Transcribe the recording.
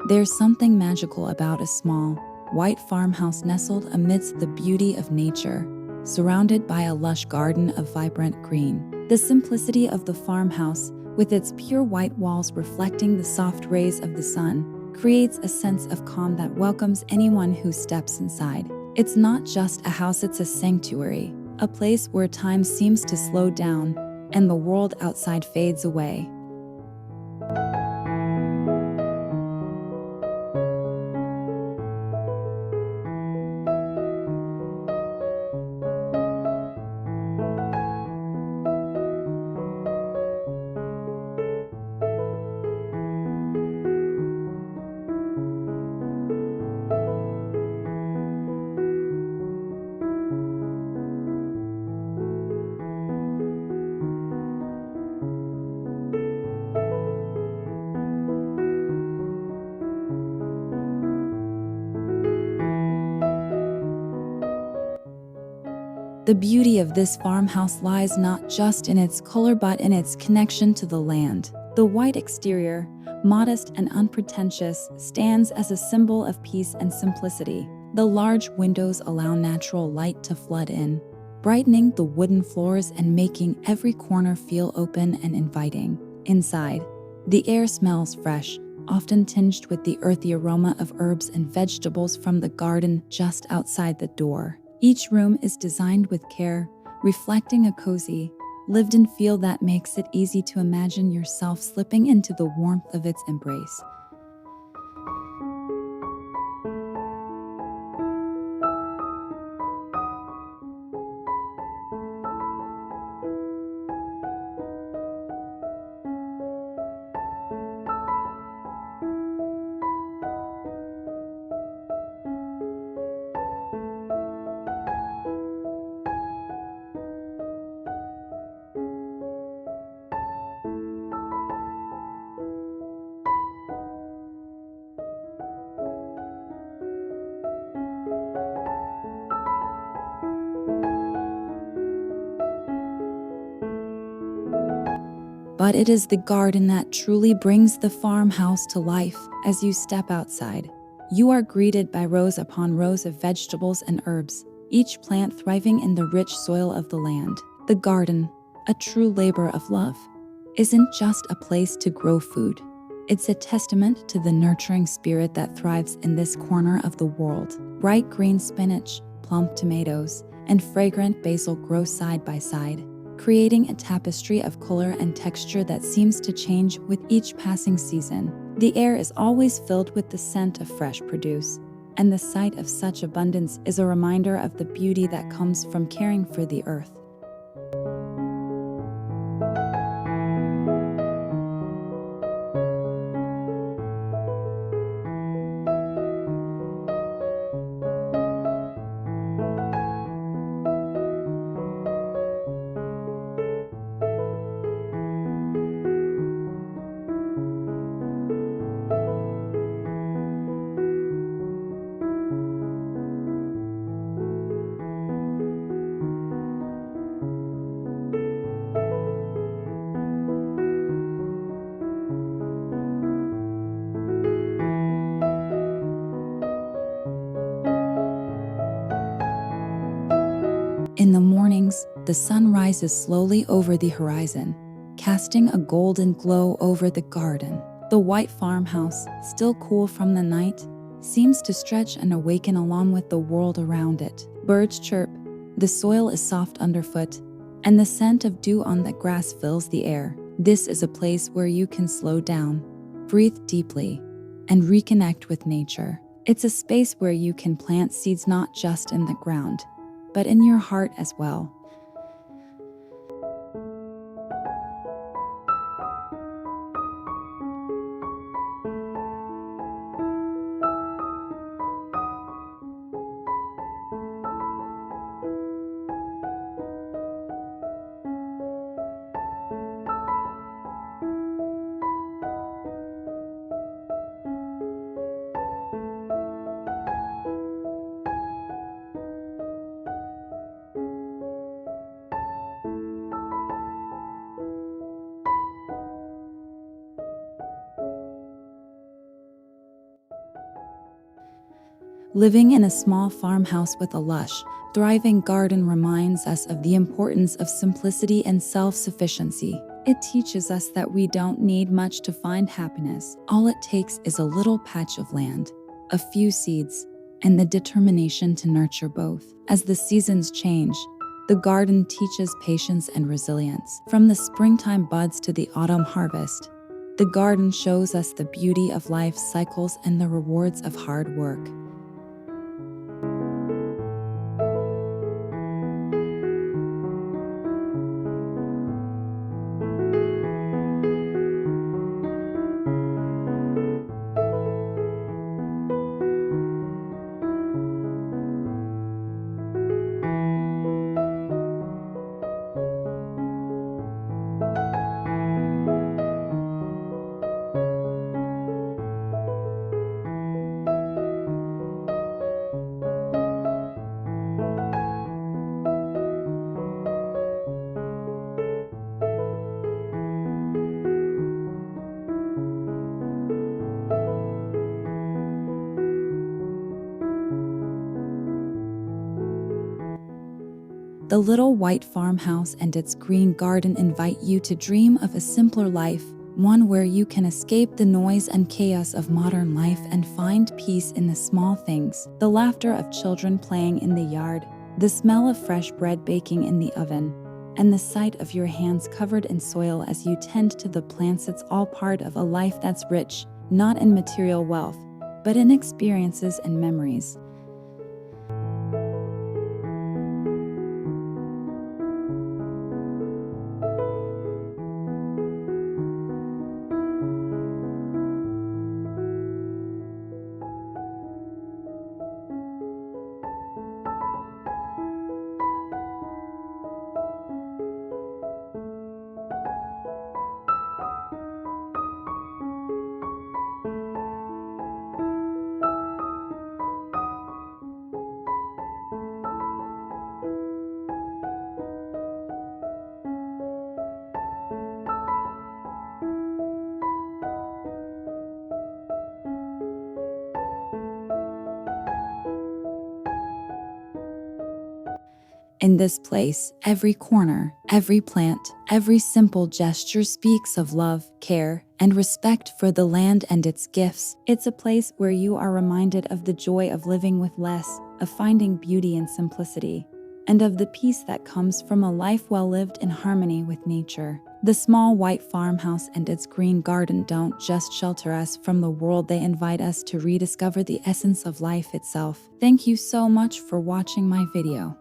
There's something magical about a small, white farmhouse nestled amidst the beauty of nature, surrounded by a lush garden of vibrant green. The simplicity of the farmhouse, with its pure white walls reflecting the soft rays of the sun, creates a sense of calm that welcomes anyone who steps inside. It's not just a house, it's a sanctuary, a place where time seems to slow down and the world outside fades away. The beauty of this farmhouse lies not just in its color but in its connection to the land. The white exterior, modest and unpretentious, stands as a symbol of peace and simplicity. The large windows allow natural light to flood in, brightening the wooden floors and making every corner feel open and inviting. Inside, the air smells fresh, often tinged with the earthy aroma of herbs and vegetables from the garden just outside the door. Each room is designed with care, reflecting a cozy, lived-in feel that makes it easy to imagine yourself slipping into the warmth of its embrace. But it is the garden that truly brings the farmhouse to life. As you step outside, you are greeted by rows upon rows of vegetables and herbs, each plant thriving in the rich soil of the land. The garden, a true labor of love, isn't just a place to grow food. It's a testament to the nurturing spirit that thrives in this corner of the world. Bright green spinach, plump tomatoes, and fragrant basil grow side by side, creating a tapestry of color and texture that seems to change with each passing season. The air is always filled with the scent of fresh produce, and the sight of such abundance is a reminder of the beauty that comes from caring for the earth. In the mornings, the sun rises slowly over the horizon, casting a golden glow over the garden. The white farmhouse, still cool from the night, seems to stretch and awaken along with the world around it. Birds chirp, the soil is soft underfoot, and the scent of dew on the grass fills the air. This is a place where you can slow down, breathe deeply, and reconnect with nature. It's a space where you can plant seeds not just in the ground, but in your heart as well. Living in a small farmhouse with a lush, thriving garden reminds us of the importance of simplicity and self-sufficiency. It teaches us that we don't need much to find happiness. All it takes is a little patch of land, a few seeds, and the determination to nurture both. As the seasons change, the garden teaches patience and resilience. From the springtime buds to the autumn harvest, the garden shows us the beauty of life's cycles and the rewards of hard work. The little white farmhouse and its green garden invite you to dream of a simpler life, one where you can escape the noise and chaos of modern life and find peace in the small things. The laughter of children playing in the yard, the smell of fresh bread baking in the oven, and the sight of your hands covered in soil as you tend to the plants. It's all part of a life that's rich, not in material wealth, but in experiences and memories. In this place, every corner, every plant, every simple gesture speaks of love, care, and respect for the land and its gifts. It's a place where you are reminded of the joy of living with less, of finding beauty in simplicity, and of the peace that comes from a life well lived in harmony with nature. The small white farmhouse and its green garden don't just shelter us from the world, they invite us to rediscover the essence of life itself. Thank you so much for watching my video.